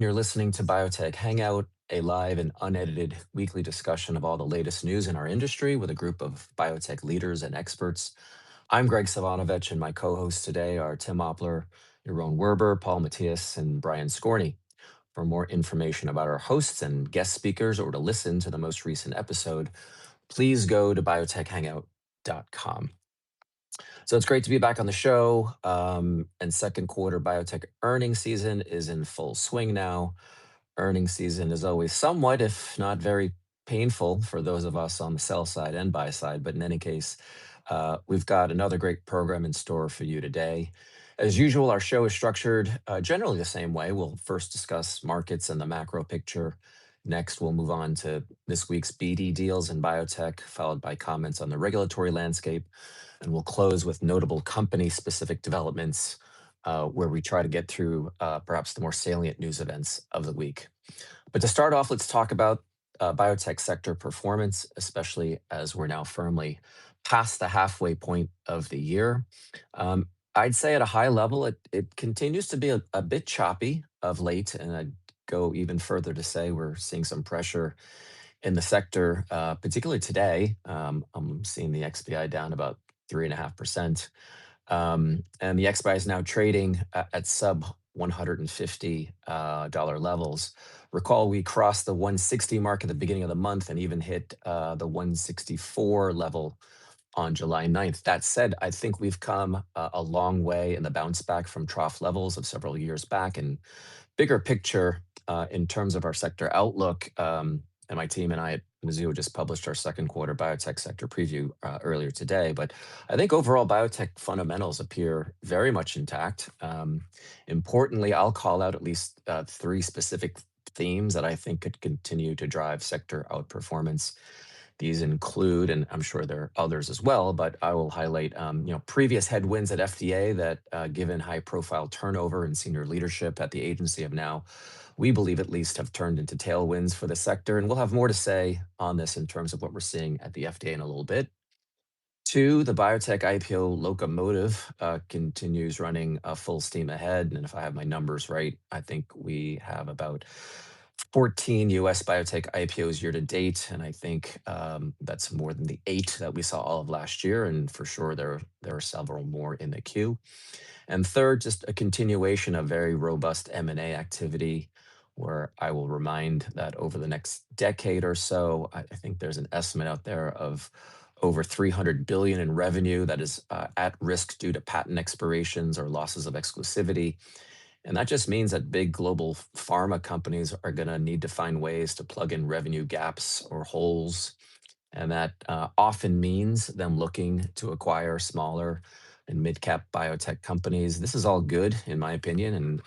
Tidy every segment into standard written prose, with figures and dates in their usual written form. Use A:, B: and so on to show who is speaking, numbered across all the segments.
A: You're listening to Biotech Hangout, a live and unedited weekly discussion of all the latest news in our industry with a group of biotech leaders and experts. I'm Graig Suvannavejh, and my co hosts today are Tim Opler, Yaron Werber, Paul Matteis, and Brian Skorney. For more information about our hosts and guest speakers or to listen to the most recent episode, please go to biotechhangout.com. So it's great to be back on the show. And second quarter biotech earnings season is in full swing now. Earnings season is always somewhat, if not very painful for those of us on the sell side and buy side. But in any case, we've got another great program in store for you today. As usual, our show is structured generally the same way. We'll first discuss markets and the macro picture. Next, we'll move on to this week's BD deals in biotech, followed by comments on the regulatory landscape. And we'll close with notable company specific developments where we try to get through perhaps the more salient news events of the week. But to start off, let's talk about biotech sector performance, especially as we're now firmly past the halfway point of the year. I'd say at a high level, it continues to be a bit choppy of late, and I'd go even further to say we're seeing some pressure in the sector, particularly today. I'm seeing the XBI down about 3.5%. And the XBI is now trading at sub $150 levels. Recall we crossed the 160 mark at the beginning of the month and even hit the 164 level on July 9th. That said, I think we've come a long way in the bounce back from trough levels of several years back. And bigger picture in terms of our sector outlook, and my team and I at Mizuho just published our second quarter biotech sector preview earlier today. But I think overall biotech fundamentals appear very much intact. Importantly, I'll call out at least three specific themes that I think could continue to drive sector outperformance. These include, and I'm sure there are others as well, but I will highlight, previous headwinds at FDA that, given high-profile turnover and senior leadership at the agency, have now, we believe at least, have turned into tailwinds for the sector. And we'll have more to say on this in terms of what we're seeing at the FDA in a little bit. Two, the biotech IPO locomotive continues running full steam ahead. And if I have my numbers right, I think we have about 14 US biotech IPOs year to date. And I think that's more than the eight that we saw all of last year. And for sure, there are several more in the queue. And third, just a continuation of very robust M&A activity, where I will remind that over the next decade or so, I think there's an estimate out there of over 300 billion in revenue that is at risk due to patent expirations or losses of exclusivity. And that just means that big global pharma companies are going to need to find ways to plug in revenue gaps or holes. And that often means them looking to acquire smaller and mid-cap biotech companies. This is all good, in my opinion. And,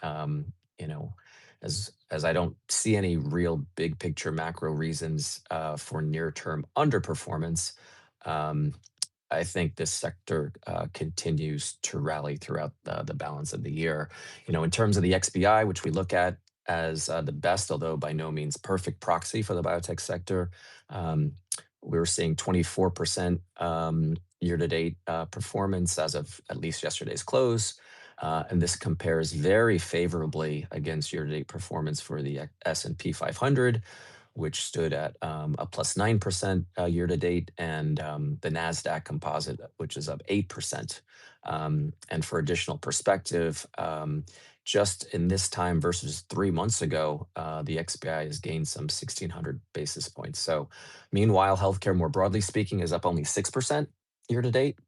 A: as I don't see any real big picture macro reasons for near-term underperformance, um, I think this sector continues to rally throughout the balance of the year. In terms of the XBI, which we look at as the best, although by no means perfect proxy for the biotech sector, um, we're seeing 24% year-to-date performance as of at least yesterday's close. And this compares very favorably against year-to-date performance for the S&P 500, which stood at a plus 9% year to date, and the NASDAQ composite, which is up 8%. And for additional perspective, just in this time versus 3 months ago, the XBI has gained some 1,600 basis points. So, meanwhile, healthcare, more broadly speaking, is up only 6% year to date.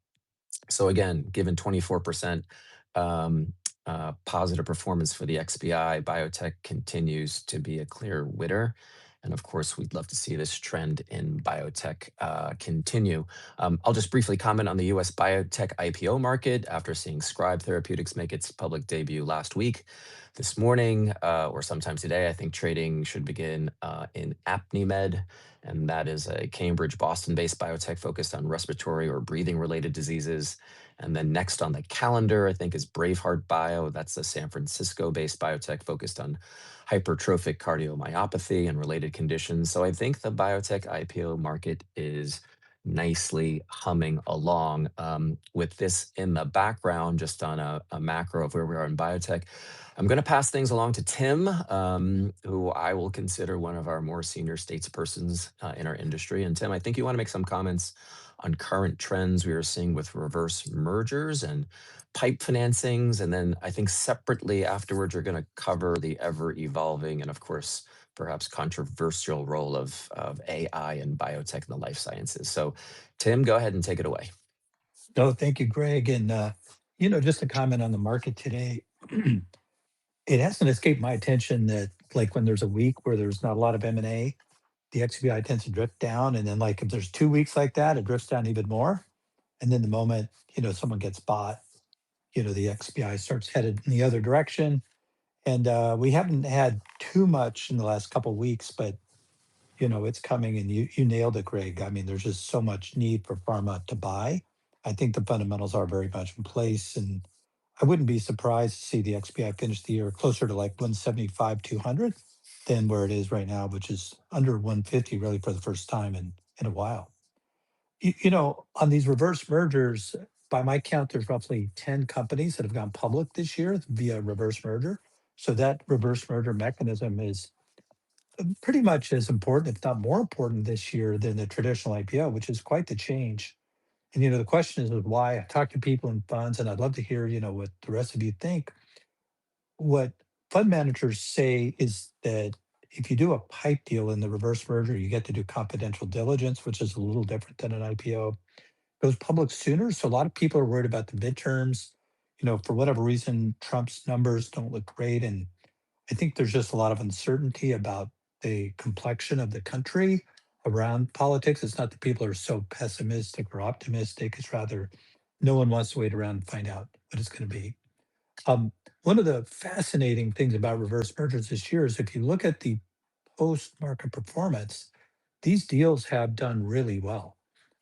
A: So, again, given 24% positive performance for the XBI, biotech continues to be a clear winner. And of course, we'd love to see this trend in biotech continue. I'll just briefly comment on the US biotech IPO market after seeing Scribe Therapeutics make its public debut last week. This morning, or sometime today, I think trading should begin in ApniMed, and that is a Cambridge, Boston-based biotech focused on respiratory or breathing-related diseases. And then next on the calendar, I think, is Braveheart Bio. That's a San Francisco-based biotech focused on hypertrophic cardiomyopathy and related conditions. So I think the biotech IPO market is nicely humming along. With this in the background, just on a macro of where we are in biotech, I'm going to pass things along to Tim, who I will consider one of our more senior statespersons in our industry. And Tim, I think you want to make some comments on current trends we are seeing with reverse mergers and pipe financings. And then I think separately afterwards, you're going to cover the ever evolving and, of course, perhaps controversial role of AI and biotech in the life sciences. So, Tim, go ahead and take it away.
B: No, thank you, Greg. And, just a comment on the market today. It hasn't escaped my attention that, like, when there's a week where there's not a lot of M&A, the XBI tends to drift down. And then, like, if there's 2 weeks like that, it drifts down even more. And then the moment, someone gets bought, the XBI starts headed in the other direction. And we haven't had too much in the last couple of weeks, but it's coming, and you nailed it, Greg. I mean, there's just so much need for pharma to buy. I think the fundamentals are very much in place, and I wouldn't be surprised to see the XBI finish the year closer to like 175, 200 than where it is right now, which is under 150 really for the first time in a while. On these reverse mergers, by my count, there's roughly 10 companies that have gone public this year via reverse merger. So that reverse merger mechanism is pretty much as important, if not more important this year than the traditional IPO, which is quite the change. And the question is why. I talk to people in funds, and I'd love to hear what the rest of you think. What fund managers say is that if you do a pipe deal in the reverse merger, you get to do confidential diligence, which is a little different than an IPO. Goes public sooner, so a lot of people are worried about the midterms. For whatever reason, Trump's numbers don't look great, and I think there's just a lot of uncertainty about the complexion of the country around politics. It's not that people are so pessimistic or optimistic. It's rather no one wants to wait around and find out what it's going to be. Um, One of the fascinating things about reverse mergers this year is if you look at the post market performance, these deals have done really well.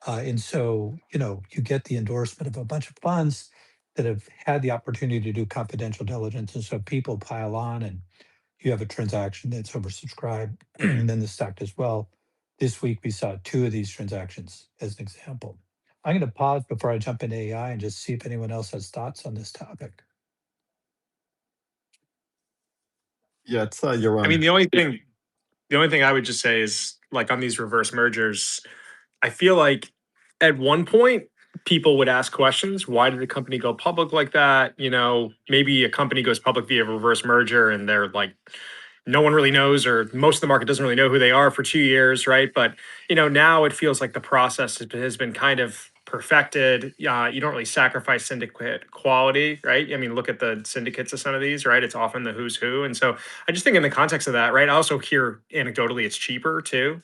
B: And so, you get the endorsement of a bunch of funds that have had the opportunity to do confidential diligence. And so people pile on, and you have a transaction that's oversubscribed, and then the stock does well. This week, we saw two of these transactions as an example. I'm going to pause before I jump into AI and just see if anyone else has thoughts on this topic.
C: Yeah, it's
D: I
C: Yaron.
D: mean, the only thing I would just say is like on these reverse mergers, I feel like at one point people would ask questions. Why did a company go public like that? Maybe a company goes public via reverse merger and they're like, no one really knows, or most of the market doesn't really know who they are for 2 years, right? But now it feels like the process has been kind of perfected. You don't really sacrifice syndicate quality, right? I mean, look at the syndicates of some of these, right? It's often the who's who, and so I just think in the context of that, right? I also hear anecdotally it's cheaper too.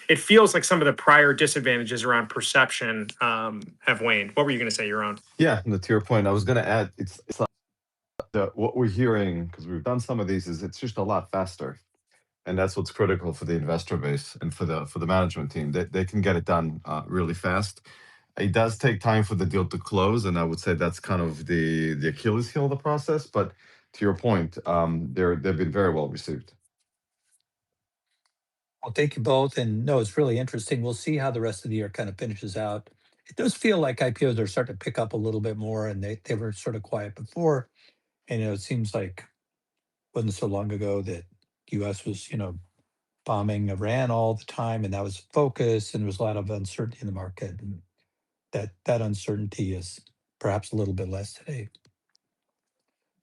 D: It feels like some of the prior disadvantages around perception have waned. What were you going to say, Yaron?
C: Yeah, no, to your point, I was going to add, it's like what we're hearing, because we've done some of these, is it's just a lot faster, and that's what's critical for the investor base and for the management team. They can get it done really fast. It does take time for the deal to close, and I would say that's kind of the Achilles heel of the process. But to your point, they've been very well received.
B: Well, thank you both. And no, it's really interesting. We'll see how the rest of the year kind of finishes out. It does feel like IPOs are starting to pick up a little bit more, and they were sort of quiet before. And it seems like wasn't so long ago that US was, bombing Iran all the time, and that was focus, and there was a lot of uncertainty in the market. And that uncertainty is perhaps a little bit less today.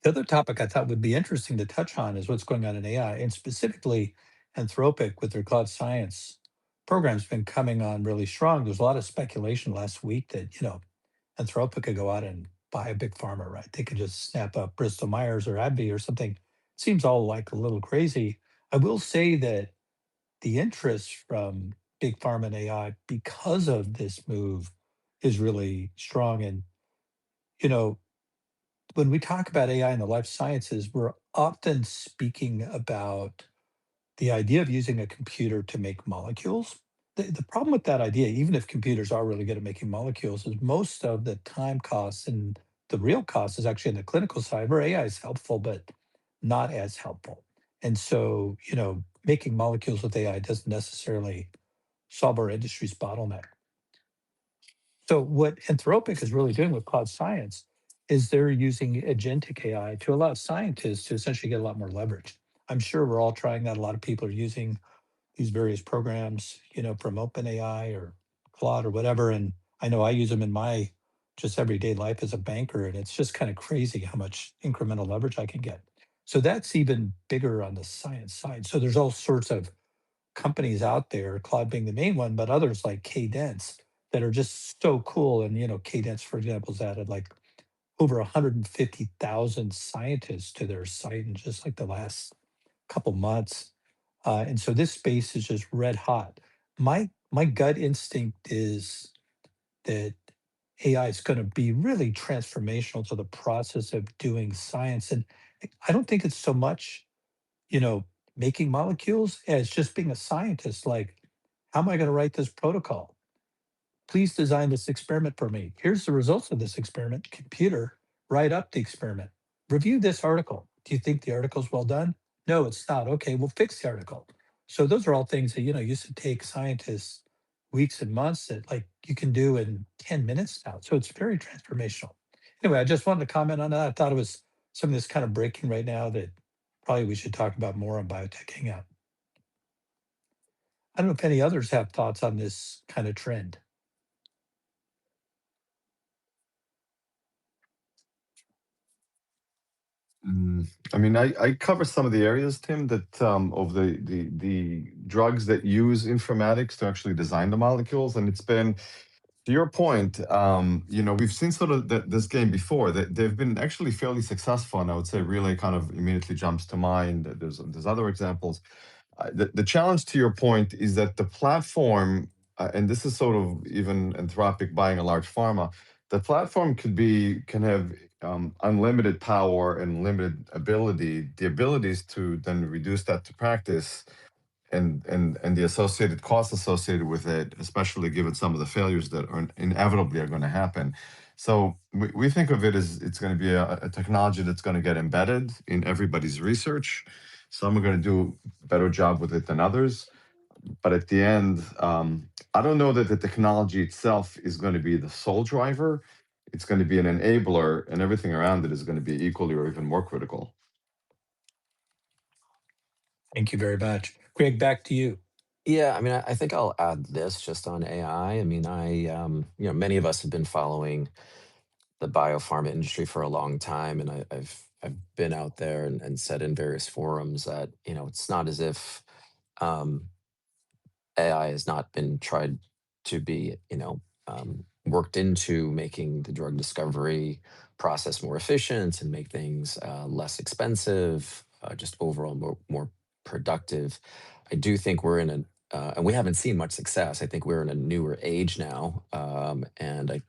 B: The other topic I thought would be interesting to touch on is what's going on in AI, and specifically Anthropic with their cloud science program's been coming on really strong. There's a lot of speculation last week that, Anthropic could go out and buy a big pharma, right? They could just snap up Bristol Myers or AbbVie or something. Seems all like a little crazy. I will say that the interest from big pharma and AI because of this move is really strong. And, you know, when we talk about AI in the life sciences, we're often speaking about the idea of using a computer to make molecules. The problem with that idea, even if computers are really good at making molecules, is most of the time costs and the real cost is actually in the clinical side, where AI is helpful, but not as helpful. And so, making molecules with AI doesn't necessarily solve our industry's bottleneck. So what Anthropic is really doing with cloud science is they're using agentic AI to allow scientists to essentially get a lot more leverage. I'm sure we're all trying that. A lot of people are using these various programs, from OpenAI or Claude or whatever. And I know I use them in my just everyday life as a banker. And it's just kind of crazy how much incremental leverage I can get. So that's even bigger on the science side. So there's all sorts of companies out there, Claude being the main one, but others like Cadence that are just so cool. And, Cadence, for example, has added like over 150,000 scientists to their site in just like the last couple months. And so this space is just red hot. My gut instinct is that AI is going to be really transformational to the process of doing science. And I don't think it's so much, you know, making molecules as just being a scientist. Like, how am I going to write this protocol? Please design this experiment for me. Here's the results of this experiment. Computer, write up the experiment. Review this article. Do you think the article's well done? No, it's not. Okay, we'll fix the article. So those are all things that, used to take scientists weeks and months that like you can do in 10 minutes now. So it's very transformational. Anyway, I just wanted to comment on that. I thought it was something that's kind of breaking right now that probably we should talk about more on Biotech Hangout. I don't know if any others have thoughts on this kind of trend.
C: I mean, I cover some of the areas, Tim, that of the drugs that use informatics to actually design the molecules, and it's been, to your point, we've seen sort of this game before. That they've been actually fairly successful, and I would say really kind of immediately jumps to mind. There's other examples. The challenge, to your point, is that the platform, and this is sort of even Anthropic buying a large pharma, the platform can have unlimited power and limited ability. The abilities to then reduce that to practice and the associated costs associated with it, especially given some of the failures that are inevitably are going to happen. So we think of it as it's going to be a technology that's going to get embedded in everybody's research. Some are going to do a better job with it than others. But at the end, I don't know that the technology itself is going to be the sole driver. It's going to be an enabler, and everything around it is going to be equally or even more critical.
B: Thank you very much. Greg, back to you.
A: Yeah, I mean, I think I'll add this just on AI. I mean, many of us have been following the biopharma industry for a long time, and I've been out there and said in various forums that it's not as if um, AI has not been tried to be worked into making the drug discovery process more efficient and make things less expensive, just overall more productive. I do think we're in and we haven't seen much success. I think we're in a newer age now, and I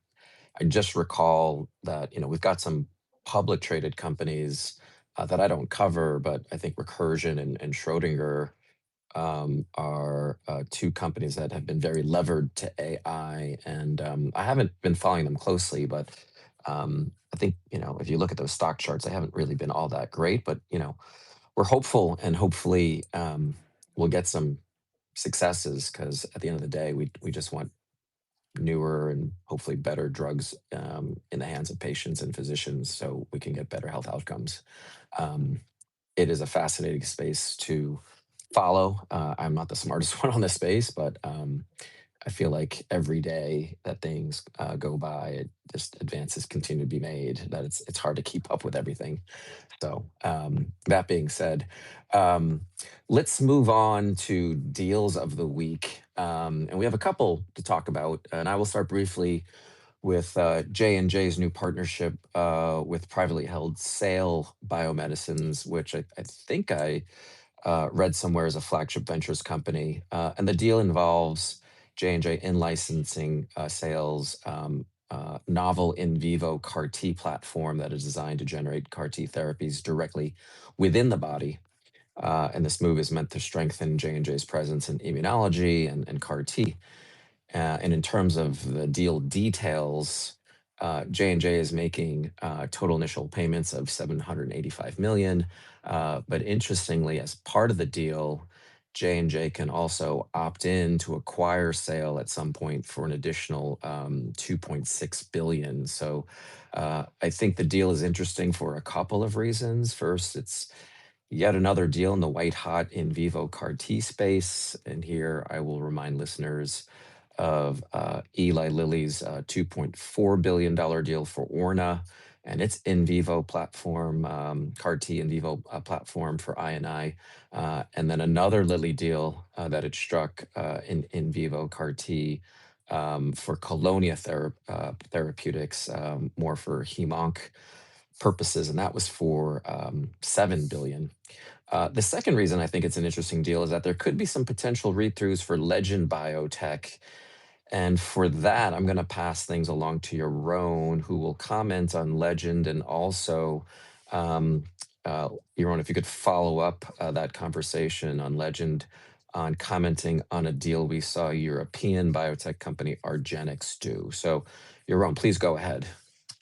A: just recall that we've got some public traded companies that I don't cover, but I think Recursion and Schrodinger are two companies that have been very levered to AI, and I haven't been following them closely, but I think if you look at those stock charts, they haven't really been all that great. But we're hopeful, and hopefully we'll get some successes because at the end of the day, we just want newer and hopefully better drugs in the hands of patients and physicians so we can get better health outcomes. Um, it is a fascinating space to follow. I'm not the smartest one on this space, but I feel like every day that things go by, just advances continue to be made. That it's hard to keep up with everything. So that being said, let's move on to deals of the week, and we have a couple to talk about. And I will start briefly with J&J's new partnership with privately held Sail Biomedicines, which I think I read somewhere as a flagship ventures company. And the deal involves J&J in licensing Sail's novel in vivo CAR T platform that is designed to generate CAR T therapies directly within the body. And this move is meant to strengthen J&J's presence in immunology and CAR T. And in terms of the deal details, J&J is making total initial payments of $785 million. But interestingly, as part of the deal, J&J can also opt in to acquire Sail at some point for an additional 2.6 billion. So I think the deal is interesting for a couple of reasons. First, it's yet another deal in the white hot in vivo CAR T space. And here I will remind listeners of Eli Lilly's $2.4 billion deal for Orna and its in vivo platform, CAR T in vivo platform for I&I. And then another Lilly deal that it struck in vivo CAR T for Colonia Therapeutics, more for hemonc purposes, and that was for 7 billion. The second reason I think it's an interesting deal is that there could be some potential read-throughs for Legend Biotech. And for that, I'm going to pass things along to Yaron, who will comment on Legend, and also, Yaron, if you could follow up that conversation on Legend on commenting on a deal we saw European biotech company Argenx do. So, Yaron, please go ahead.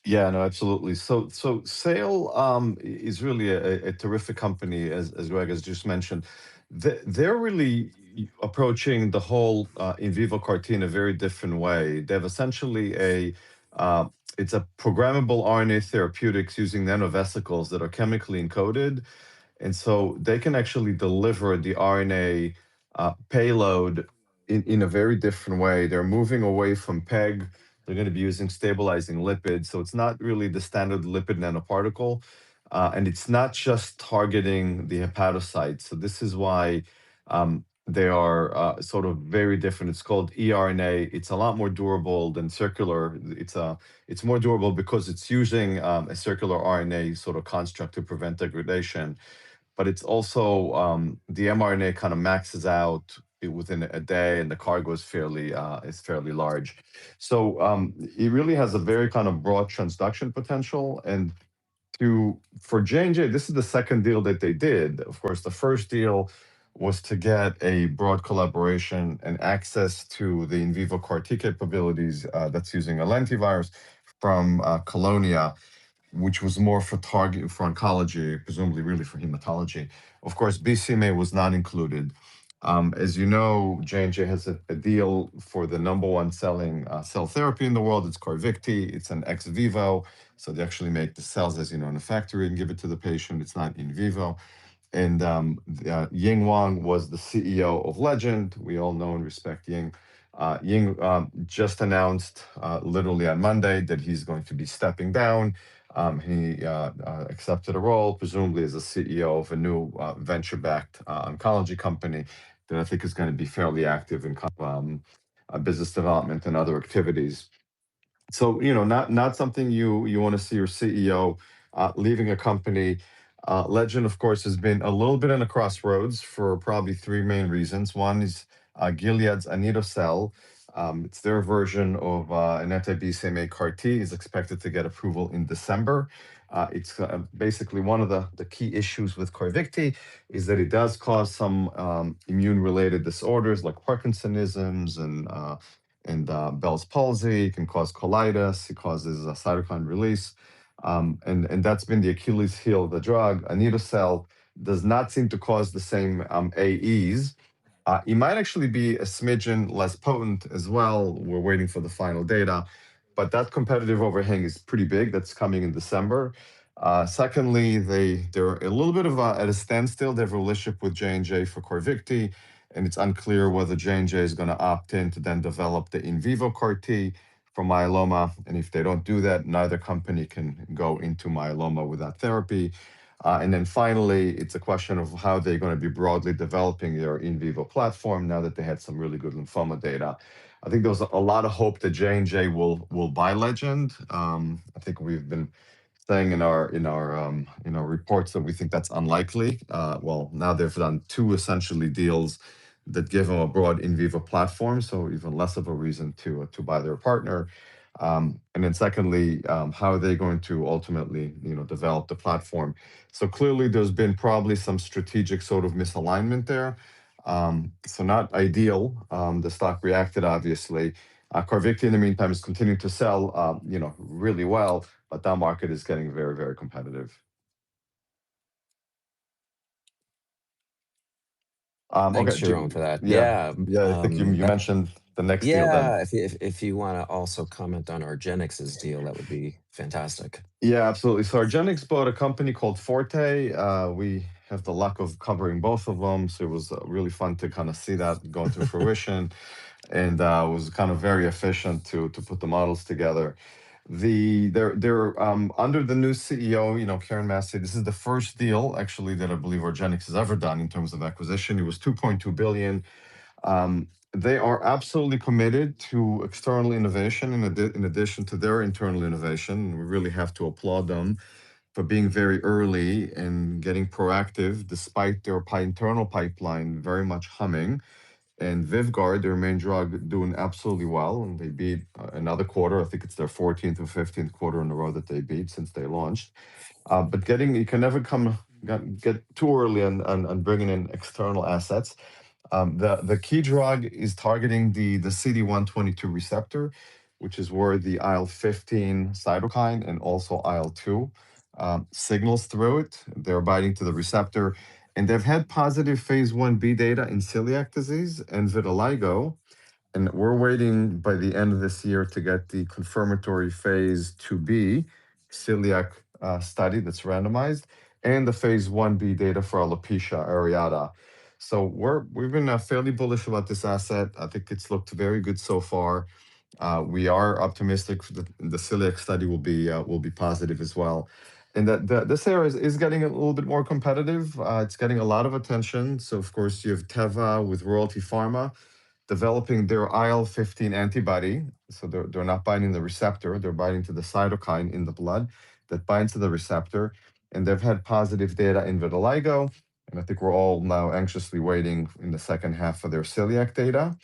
C: Yeah, no, absolutely. So Sail is really a terrific company, as Greg has just mentioned. They're really approaching the whole in vivo CAR T in a very different way. They have essentially it's a programmable RNA therapeutics using nanovesicles that are chemically encoded, and so they can actually deliver the RNA payload in a very different way. They're moving away from PEG. They're going to be using stabilizing lipids. So it's not really the standard lipid nanoparticle. And it's not just targeting the hepatocytes. So this is why they are sort of very different. It's called eRNA. It's a lot more durable than circular. It's more durable because it's using a circular RNA sort of construct to prevent degradation. But it's also the mRNA kind of maxes out within a day, and the cargo is fairly large. So it really has a very kind of broad transduction potential. And for J&J, this is the second deal that they did. Of course, the first deal was to get a broad collaboration and access to the in vivo CAR T capabilities that's using a lentivirus from Colonia, which was more for oncology, presumably really for hematology. Of course, BCMA was not included. As you know, J&J has a deal for the number one selling cell therapy in the world. It's Carvykti. It's an ex vivo. So they actually make the cells, as you know, in a factory and give it to the patient. It's not in vivo. And Ying Wang was the CEO of Legend. We all know and respect Ying. Ying just announced literally on Monday that he's going to be stepping down. He accepted a role, presumably as a CEO of a new venture-backed oncology company that I think is going to be fairly active in business development and other activities. So, not something you want to see your CEO leaving a company. Legend, of course, has been a little bit in a crossroads for probably three main reasons. One is Gilead's anito-cel. It's their version of an anti-BCMA CAR T is expected to get approval in December. It's basically one of the key issues with Carvykti is that it does cause some immune-related disorders like Parkinsonisms and Bell's palsy. It can cause colitis. It causes a cytokine release. And that's been the Achilles heel of the drug. Anito-cel does not seem to cause the same AEs. It might actually be a smidgen less potent as well. We're waiting for the final data. But that competitive overhang is pretty big. That's coming in December. Secondly, they're a little bit at a standstill. They have a relationship with J&J for Carvykti, and it's unclear whether J&J is going to opt in to then develop the in vivo CAR T for myeloma. And if they don't do that, neither company can go into myeloma with that therapy. And then finally, it's a question of how they're going to be broadly developing their in vivo platform now that they had some really good lymphoma data. I think there's a lot of hope that J&J will buy Legend. I think we've been saying in our reports that we think that's unlikely. Well, now they've done two essentially deals that give them a broad in vivo platform, so even less of a reason to buy their partner. And then secondly, how are they going to ultimately develop the platform? So clearly there's been probably some strategic sort of misalignment there. So not ideal. The stock reacted, obviously. Carvykti, in the meantime, is continuing to sell really well, but that market is getting very, very competitive.
A: Thanks,
C: Okay,
A: Sharon, for that.
C: yeah, yeah. I think you
A: That
C: mentioned the next deal then.
A: yeah. If you want to also comment on Argenx's deal, that would be fantastic.
C: Yeah, absolutely. So Argenx bought a company called Forte. We have the luck of covering both of them, so it was really fun to kind of see that go into fruition, and was kind of very efficient to put the models together. They're under the new CEO, Karen Massey. This is the first deal actually that I believe Argenx has ever done in terms of acquisition. It was 2.2 billion. They are absolutely committed to external innovation in addition to their internal innovation. We really have to applaud them for being very early and getting proactive despite their internal pipeline very much humming. And Vyvgart, their main drug, doing absolutely well. And they beat another quarter. I think it's their 14th or 15th quarter in a row that they beat since they launched. But you can never get too early on bringing in external assets. The key drug is targeting the CD122 receptor, which is where the IL-15 cytokine and also IL-2 signals through it. They're binding to the receptor, and they've had positive phase 1b data in celiac disease and vitiligo. And we're waiting by the end of this year to get the confirmatory phase 2b celiac study that's randomized and the phase 1b data for alopecia areata. So we've been fairly bullish about this asset. I think it's looked very good so far. We are optimistic that the celiac study will be positive as well. And that this area is getting a little bit more competitive. It's getting a lot of attention. So of course you have Teva with Royalty Pharma developing their IL-15 antibody. So they're not binding the receptor, they're binding to the cytokine in the blood that binds to the receptor. And they've had positive data in vitiligo. And I think we're all now anxiously waiting in the second half for their celiac data.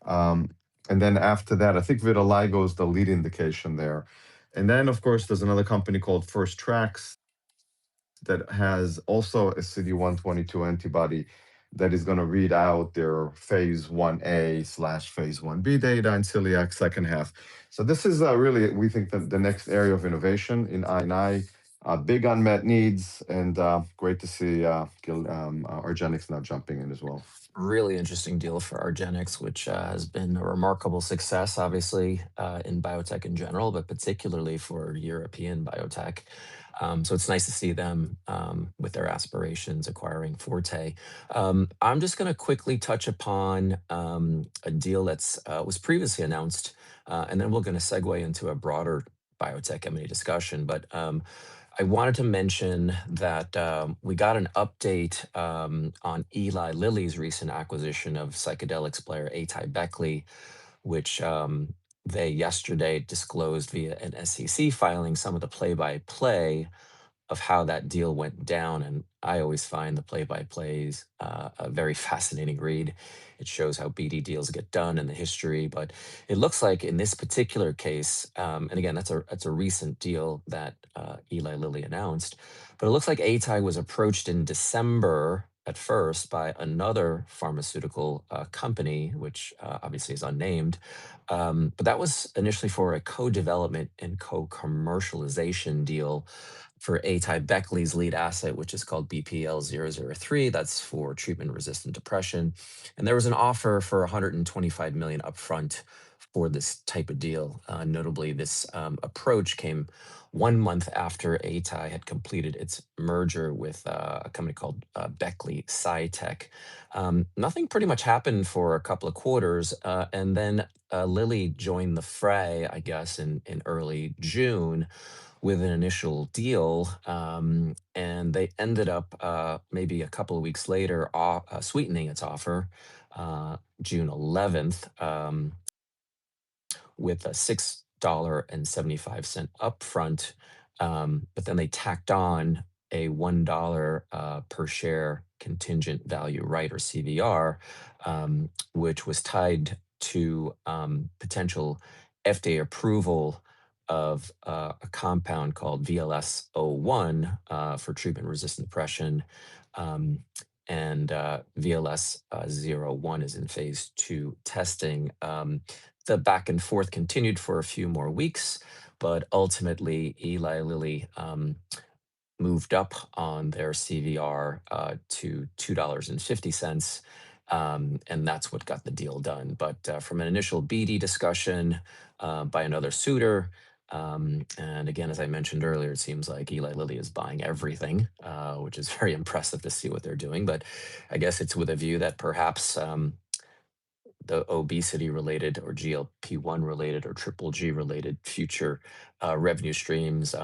C: And then after that, I think vitiligo is the lead indication there. And then, of course, there's another company called First Tracks that has also a CD122 antibody that is going to read out their phase 1A/phase 1B data in celiac second half. So this is really, we think, the next area of innovation in I&I. Big unmet needs, and great to see Argenx now jumping in as well.
A: Really interesting deal for Argenx, which has been a remarkable success, obviously, in biotech in general, but particularly for European biotech. So it's nice to see them with their aspirations acquiring Forte. I'm just going to quickly touch upon a deal that's was previously announced, and then we're going to segue into a broader biotech M&A discussion. But I wanted to mention that we got an update on Eli Lilly's recent acquisition of psychedelics player AtaiBeckley, which they yesterday disclosed via an SEC filing some of the play-by-play of how that deal went down. And I always find the play-by-plays a very fascinating read. It shows how BD deals get done in the history. But it looks like in this particular case, and again, that's a recent deal that Eli Lilly announced. But it looks like Atai was approached in December at first by another pharmaceutical company, which obviously is unnamed. But that was initially for a co-development and co-commercialization deal for AtaiBeckley's lead asset, which is called BPL-003. That's for treatment-resistant depression. And there was an offer for 125 million upfront for this type of deal. Notably, this approach came 1 month after Atai had completed its merger with a company called Beckley Psytech. Nothing pretty much happened for a couple of quarters, and then Lilly joined the fray, I guess, in early June with an initial deal, and they ended up maybe a couple of weeks later sweetening its offer, June 11th, with a $6.75 upfront, but then they tacked on a $1 per share contingent value right, or CVR, which was tied to potential FDA approval of a compound called VLS-01 for treatment-resistant depression. And VLS-01 is in phase 2 testing. The back and forth continued for a few more weeks, but ultimately Eli Lilly moved up on their CVR to $2.50, and that's what got the deal done. But from an initial BD discussion by another suitor, and again, as I mentioned earlier, it seems like Eli Lilly is buying everything, which is very impressive to see what they're doing. But I guess it's with a view that perhaps the obesity related or GLP-1 related or triple G related future revenue streams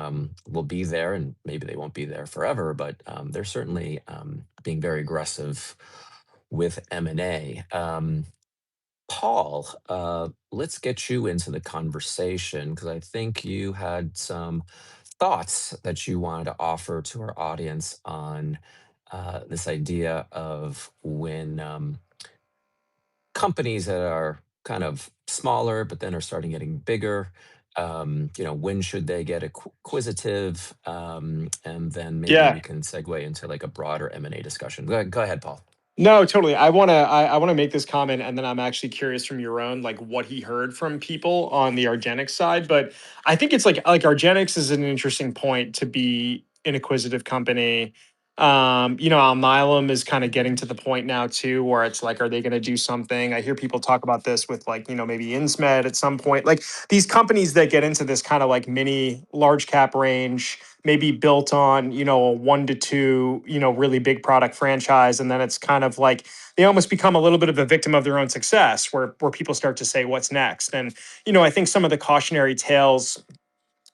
A: will be there, and maybe they won't be there forever, but they're certainly being very aggressive with M&A. Paul, let's get you into the conversation because I think you had some thoughts that you wanted to offer to our audience on this idea of when companies that are kind of smaller but then are starting getting bigger, when should they get acquisitive? And then maybe
D: Yeah.
A: we can segue into like a broader M&A discussion. Go ahead, Paul.
D: No, totally. I wanna make this comment, and then I'm actually curious from Yaron, like what he heard from people on the Argenx side. But I think it's like Argenx is an interesting point to be an acquisitive company. Alnylam is kind of getting to the point now too, where it's like, are they going to do something? I hear people talk about this with like, maybe Insmed at some point. Like these companies that get into this kind of like mini large cap range, maybe built on, a 1 to 2, really big product franchise. And then it's kind of like they almost become a little bit of a victim of their own success where people start to say, what's next? And, I think some of the cautionary tales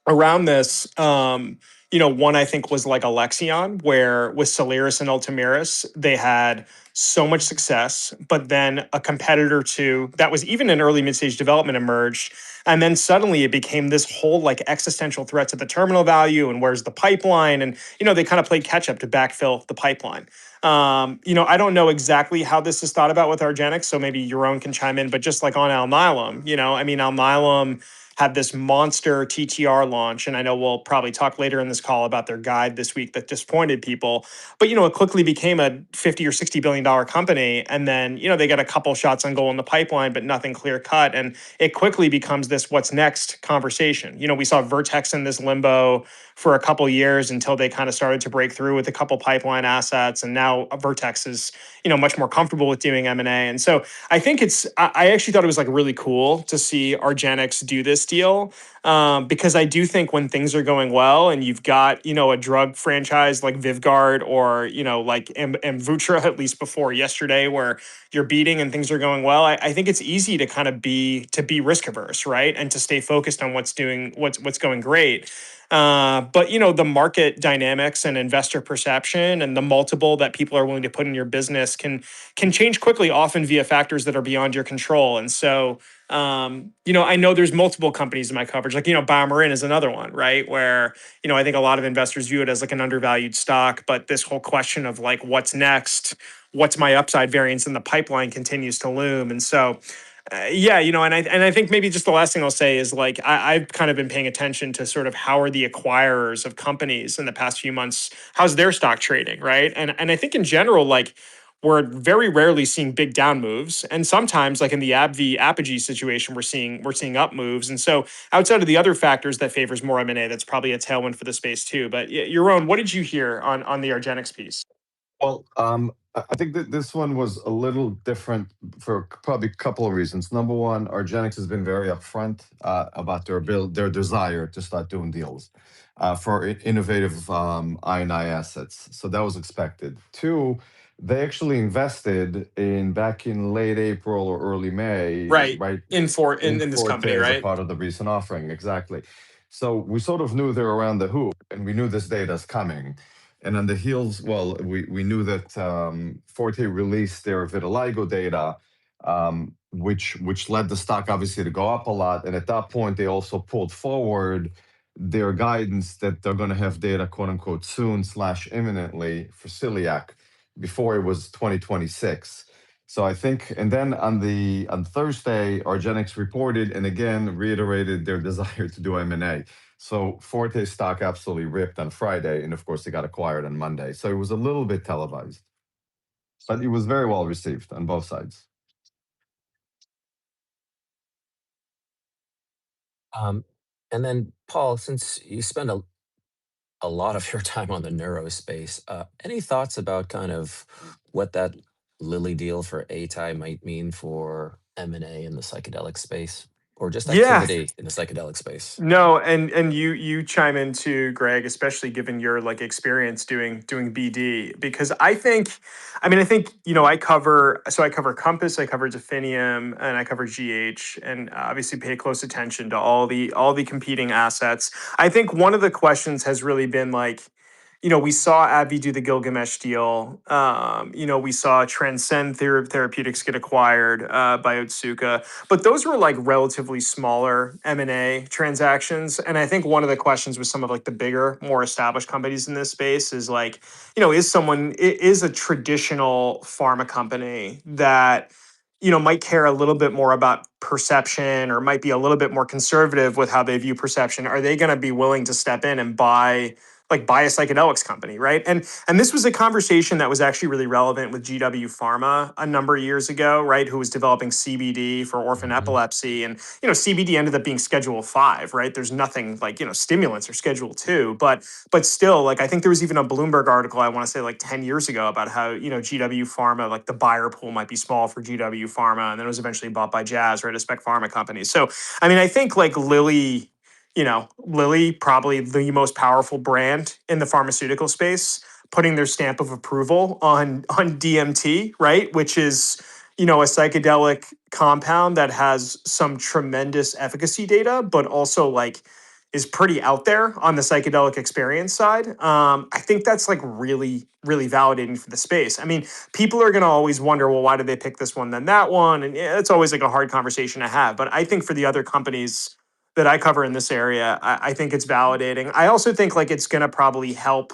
D: around this, one I think was like Alexion, where with Soliris and Ultomiris, they had so much success, but then a competitor to that was even in early mid-stage development emerged. And then suddenly it became this whole like existential threat to the terminal value and where's the pipeline. And, they kind of played catch up to backfill the pipeline. I don't know exactly how this is thought about with Argenx, so maybe Yaron can chime in, but just like on Alnylam, Alnylam had this monster TTR launch. And I know we'll probably talk later in this call about their guide this week that disappointed people. But, it quickly became a 50 or $60 billion company. And then, they got a couple shots on goal in the pipeline, but nothing clear cut. And it quickly becomes this what's next conversation. We saw Vertex in this limbo for a couple years until they kind of started to break through with a couple pipeline assets. And now Vertex is, much more comfortable with doing M&A. And so I think I actually thought it was like really cool to see Argenx do this deal, because I do think when things are going well and you've got, a drug franchise like Vyvgart or, like Amvuttra, at least before yesterday, where you're beating and things are going well, I think it's easy to kind of be risk averse, right? And to stay focused on what's going great. But the market dynamics and investor perception and the multiple that people are willing to put in your business can change quickly, often via factors that are beyond your control. And so, I know there's multiple companies in my coverage, like BioMarin is another one, right? Where I think a lot of investors view it as like an undervalued stock, but this whole question of like what's next, what's my upside variance in the pipeline continues to loom. And so yeah, and I think maybe just the last thing I'll say is like I've kind of been paying attention to sort of how are the acquirers of companies in the past few months, how's their stock trading, right? And I think in general, like we're very rarely seeing big down moves, and sometimes, like in the AbbVie Apogee situation, we're seeing up moves. And so outside of the other factors that favors more M&A, that's probably a tailwind for the space too. But Yaron, what did you hear on the Argenx piece?
C: Well, I think that this one was a little different for probably a couple of reasons. Number one, Argenx has been very upfront about their desire to start doing deals for innovative I&I assets. So that was expected. Two, they actually invested back in late April or early May,
D: Right.
C: right,
D: In this
C: Forte
D: company,
C: as a
D: right?
C: part of the recent offering. Exactly. So we sort of knew they're around the hoop, and we knew this data's coming. And on the heels, well, we knew that Forte released their vitiligo data, which led the stock obviously to go up a lot. And at that point, they also pulled forward their guidance that they're going to have data, quote unquote, soon / imminently for celiac before it was 2026. So I think, and then on Thursday, Argenx reported and again reiterated their desire to do M&A. So Forte stock absolutely ripped on Friday, and of course, it got acquired on Monday. So it was a little bit televised, but it was very well received on both sides.
A: Um, and then, Paul, since you spend a lot of your time on the neuro space, any thoughts about kind of what that Lilly deal for Atai might mean for M&A in the psychedelic space, or just
D: Yeah.
A: activity in the psychedelic space.
D: No, and you chime in too, Greg, especially given your like experience doing BD, because I think I cover Compass, I cover Definium, and I cover GH, and obviously pay close attention to all the competing assets. I think one of the questions has really been like, we saw AbbVie do the Gilgamesh deal. We saw Transcend Therapeutics get acquired by Otsuka, but those were like relatively smaller M&A transactions. And I think one of the questions with some of like the bigger, more established companies in this space is like, is a traditional pharma company that might care a little bit more about perception or might be a little bit more conservative with how they view perception. Are they going to be willing to step in and buy a psychedelics company, right? And this was a conversation that was actually really relevant with GW Pharma a number of years ago, right? Who was developing CBD for orphan
A: Mhm.
D: epilepsy, and CBD ended up being Schedule 5, right? There's nothing like stimulants or Schedule 2, but still, like I think there was even a Bloomberg article I want to say like 10 years ago about how GW Pharma, like the buyer pool might be small for GW Pharma, and then it was eventually bought by Jazz, right? A spec pharma company. So I mean, I think like Lilly, probably the most powerful brand in the pharmaceutical space, putting their stamp of approval on DMT, right? Which is, a psychedelic compound that has some tremendous efficacy data, but also like is pretty out there on the psychedelic experience side. I think that's like really, really validating for the space. I mean, people are going to always wonder, well, why did they pick this one then that one? And yeah, it's always like a hard conversation to have. But I think for the other companies that I cover in this area, I think it's validating. I also think like it's going to probably help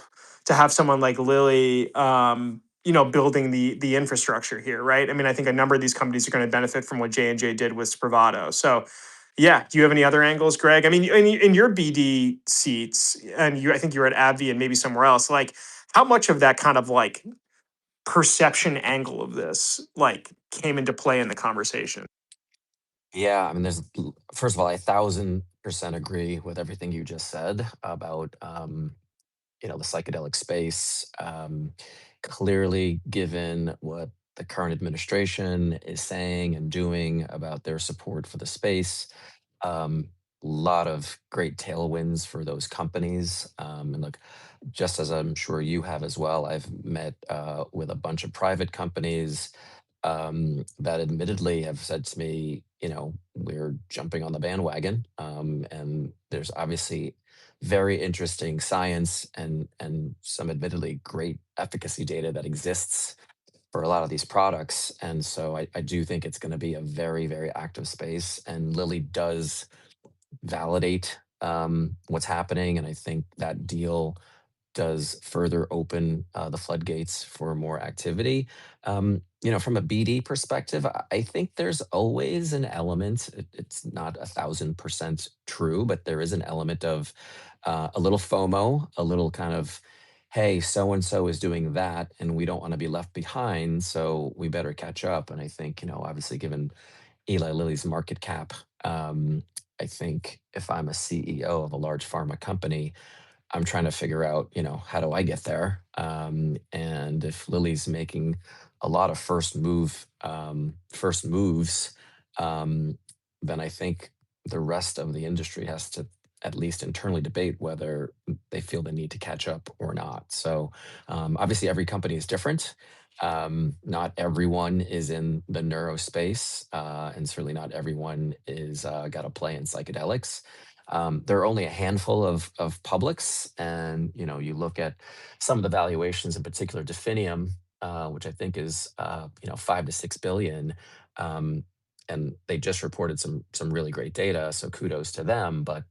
D: to have someone like Lilly, building the infrastructure here, right? I mean, I think a number of these companies are going to benefit from what J&J did with Spravato. So, yeah. Do you have any other angles, Greg? I mean, in your BD seats, and I think you were at AbbVie and maybe somewhere else. Like, how much of that kind of like perception angle of this like came into play in the conversation?
A: Yeah, I mean, first of all, I 1000% agree with everything you just said about the psychedelic space. Clearly, given what the current administration is saying and doing about their support for the space, lot of great tailwinds for those companies. And look, just as I'm sure you have as well, I've met with a bunch of private companies that admittedly have said to me, we're jumping on the bandwagon. And there's obviously very interesting science and some admittedly great efficacy data that exists for a lot of these products. And so I do think it's going to be a very, very active space. And Lilly does validate what's happening. And I think that deal does further open the floodgates for more activity. From a BD perspective, I think there's always an element. It's not 1000% true, but there is an element of a little FOMO, a little kind of, hey, so and so is doing that, and we don't want to be left behind, so we better catch up. And I think, obviously, given Eli Lilly's market cap, I think if I'm a CEO of a large pharma company, I'm trying to figure out, how do I get there? And if Lilly's making a lot of first moves, um, then I think the rest of the industry has to at least internally debate whether they feel the need to catch up or not. So obviously, every company is different. Not everyone is in the neuro space, and certainly not everyone is got to play in psychedelics. There are only a handful of publics, and you look at some of the valuations, in particular Definium, which I think is 5 to 6 billion, and they just reported some really great data, so kudos to them. But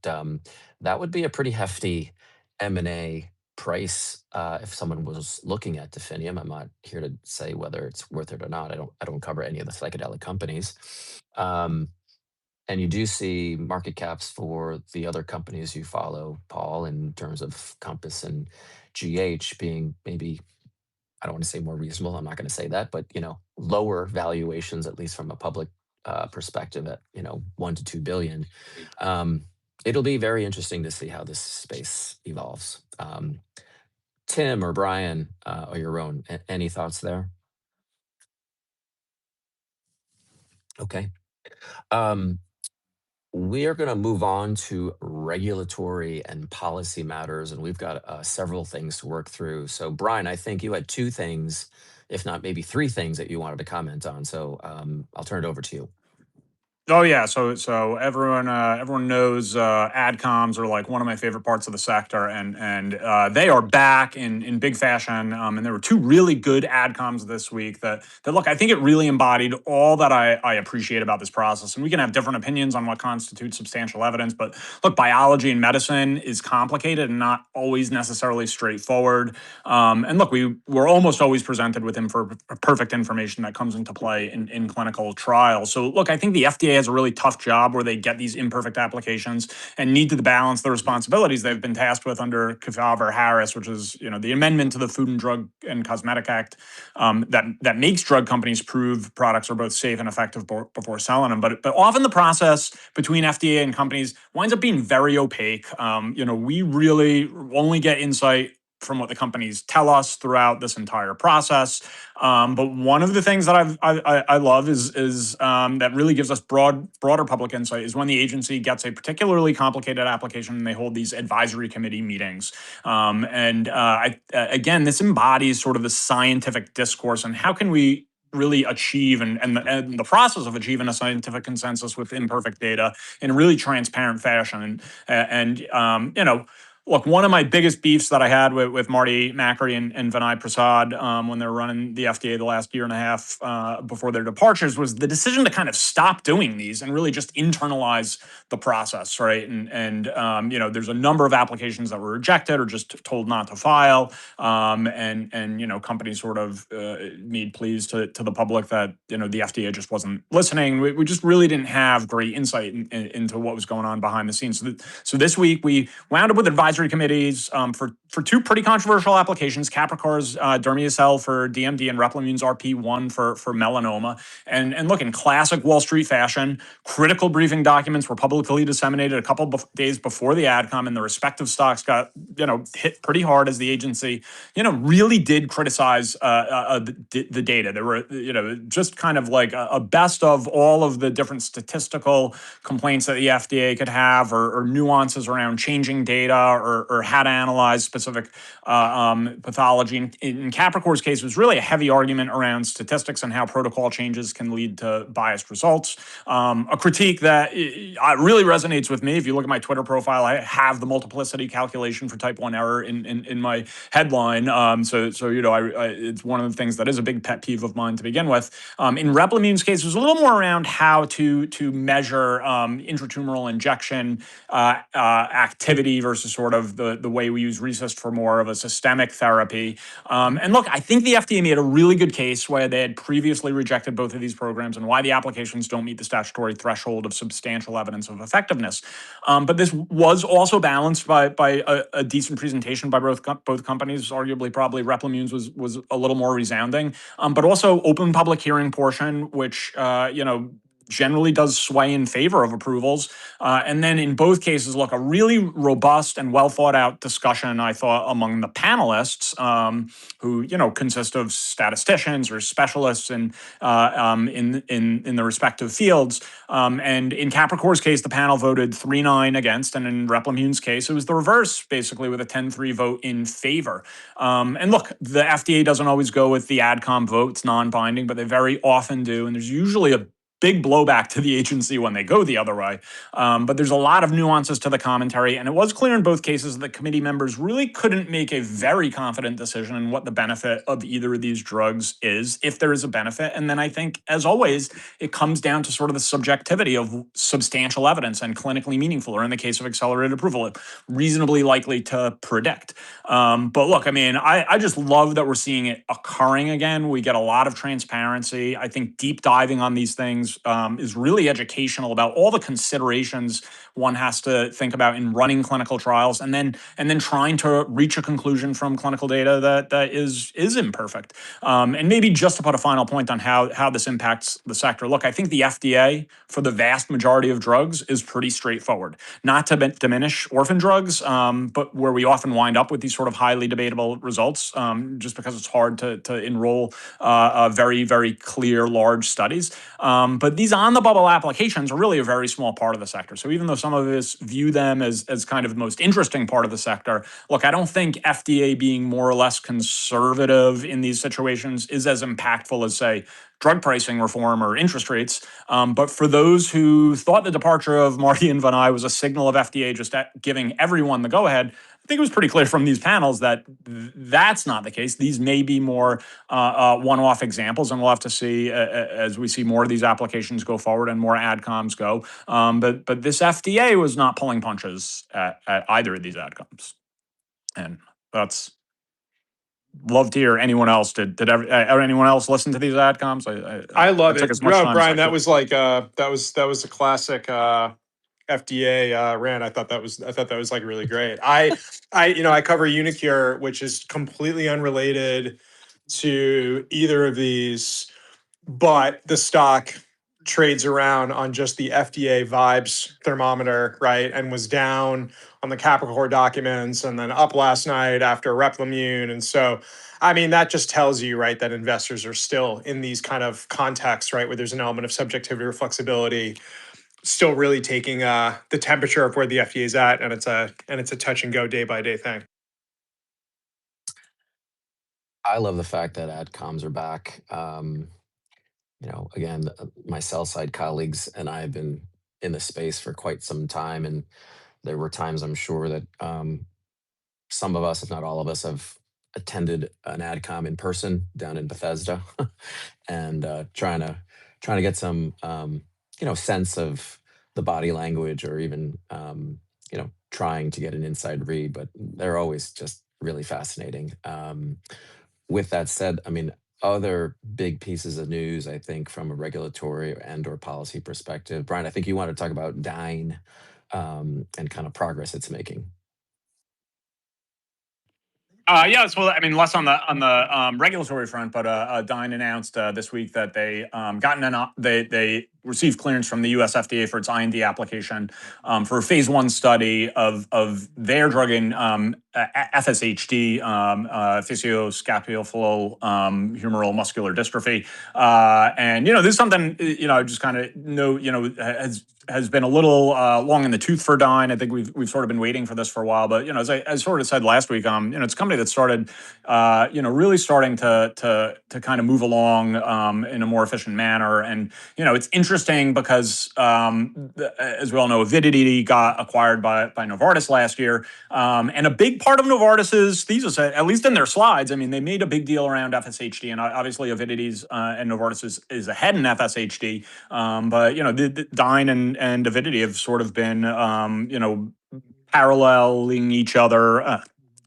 A: that would be a pretty hefty M&A price if someone was looking at Definium. I'm not here to say whether it's worth it or not. I don't cover any of the psychedelic companies. And you do see market caps for the other companies you follow, Paul, in terms of Compass and GH being maybe, I don't want to say more reasonable. I'm not going to say that, but lower valuations, at least from a public perspective, at 1 to 2 billion. It'll be very interesting to see how this space evolves. Tim or Brian or your own, any thoughts there? Okay. Um, we are going to move on to regulatory and policy matters, and we've got several things to work through. So, Brian, I think you had two things, if not maybe three things that you wanted to comment on. So, I'll turn it over to you.
E: Oh yeah, so everyone knows adcoms are like one of my favorite parts of the sector, and they are back in big fashion. And there were two really good adcoms this week that look, I think it really embodied all that I appreciate about this process. And we can have different opinions on what constitutes substantial evidence, but look, biology and medicine is complicated and not always necessarily straightforward. And look, we're almost always presented with perfect information that comes into play in clinical trials. So look, I think the FDA has a really tough job where they get these imperfect applications and need to balance the responsibilities they've been tasked with under Kefauver-Harris, which is the amendment to the Food and Drug and Cosmetic Act that makes drug companies prove products are both safe and effective before selling them. But often the process between FDA and companies winds up being very opaque. We really only get insight from what the companies tell us throughout this entire process. But one of the things that I love is that really gives us broader public insight is when the agency gets a particularly complicated application and they hold these advisory committee meetings. Again, this embodies sort of the scientific discourse and how can we really achieve and the process of achieving a scientific consensus with imperfect data in a really transparent fashion. Look, one of my biggest beefs that I had with Marty Makary and Vinay Prasad when they were running the FDA the last year and a half before their departures was the decision to kind of stop doing these and really just internalize the process, right? There's a number of applications that were rejected or just told not to file, companies sort of made pleas to the public that the FDA just wasn't listening. We just really didn't have great insight into what was going on behind the scenes. So this week we wound up with advisory committees for two pretty controversial applications: Capricor's Dermiacel for DMD and Replimune's RP1 for melanoma. And look, in classic Wall Street fashion, critical briefing documents were publicly disseminated a couple of days before the AdCom, and the respective stocks got hit pretty hard as the agency really did criticize the data. There were just kind of like a best of all of the different statistical complaints that the FDA could have, or nuances around changing data, or how to analyze specific pathology. In Capricor's case, it was really a heavy argument around statistics and how protocol changes can lead to biased results. A critique that really resonates with me. If you look at my Twitter profile, I have the multiplicity calculation for type 1 error in my headline. It's one of the things that is a big pet peeve of mine to begin with. In Replimune's case, it was a little more around how to measure intratumoral injection activity versus sort of the way we use RECIST for more of a systemic therapy. And look, I think the FDA made a really good case where they had previously rejected both of these programs and why the applications don't meet the statutory threshold of substantial evidence of effectiveness. But this was also balanced by a decent presentation by both companies. Arguably, probably Replimune's was a little more resounding, but also open public hearing portion, which generally does sway in favor of approvals. And then in both cases, look, a really robust and well thought out discussion, I thought, among the panelists, who consist of statisticians or specialists in the respective fields. And in Capricor's case, the panel voted 3-9 against, and in Replimune's case, it was the reverse, basically with a 10-3 vote in favor. And look, the FDA doesn't always go with the AdCom vote; it's non-binding, but they very often do, and there's usually a big blowback to the agency when they go the other way. But there's a lot of nuances to the commentary, and it was clear in both cases that committee members really couldn't make a very confident decision on what the benefit of either of these drugs is, if there is a benefit. And then I think, as always, it comes down to sort of the subjectivity of substantial evidence and clinically meaningful, or in the case of accelerated approval, reasonably likely to predict. But look, I mean, I just love that we're seeing it occurring again. We get a lot of transparency. I think deep diving on these things is really educational about all the considerations one has to think about in running clinical trials, and then trying to reach a conclusion from clinical data that is imperfect. And maybe just to put a final point on how this impacts the sector. Look, I think the FDA, for the vast majority of drugs, is pretty straightforward. Not to diminish orphan drugs, but where we often wind up with these sort of highly debatable results, just because it's hard to enroll very, very clear, large studies. But these on the bubble applications are really a very small part of the sector. So even though some of us view them as kind of the most interesting part of the sector, look, I don't think FDA being more or less conservative in these situations is as impactful as, say, drug pricing reform or interest rates. But for those who thought the departure of Marty and Vinay was a signal of FDA just giving everyone the go-ahead, I think it was pretty clear from these panels that that's not the case. These may be more one-off examples, and we'll have to see as we see more of these applications go forward and more adcoms go. But this FDA was not pulling punches at either of these adcoms, and that's. Love to hear anyone else. Did anyone else listen to these adcoms?
D: I love
E: took
D: it.
E: as much
D: No,
E: time
D: Brian,
E: as I
D: that
E: could.
D: was like that was a classic FDA rant. I thought that was like really great. I cover Unicure, which is completely unrelated to either of these, but the stock trades around on just the FDA vibes thermometer, right? And was down on the Capricor documents and then up last night after Replimune. And so, I mean, that just tells you, right, that investors are still in these kind of contexts, right, where there's an element of subjectivity or flexibility, still really taking the temperature of where the FDA is at, and it's a touch and go day by day thing.
A: I love the fact that adcoms are back. Again, my sell side colleagues and I have been in the space for quite some time, and there were times I'm sure that some of us, if not all of us, have attended an adcom in person down in Bethesda, and trying to get some sense of the body language, or even trying to get an inside read. But they're always just really fascinating. With that said, I mean, other big pieces of news, I think, from a regulatory and/or policy perspective, Brian, I think you want to talk about Dyne, and kind of progress it's making.
E: Yes, well, I mean, less on the regulatory front, but Dyne announced this week that they received clearance from the U.S. FDA for its IND application for a phase 1 study of their drug in FSHD, facioscapulohumeral humeral muscular dystrophy, and this is something I just kind of know has been a little long in the tooth for Dyne. I think we've sort of been waiting for this for a while, but as I sort of said last week, it's a company that started really starting to kind of move along in a more efficient manner, and it's interesting because as we all know, Avidity got acquired by Novartis last year, and a big part of Novartis's thesis, at least in their slides, I mean, they made a big deal around FSHD, and obviously Avidity's and Novartis is ahead in FSHD, but the Dyne and Avidity have sort of been paralleling each other.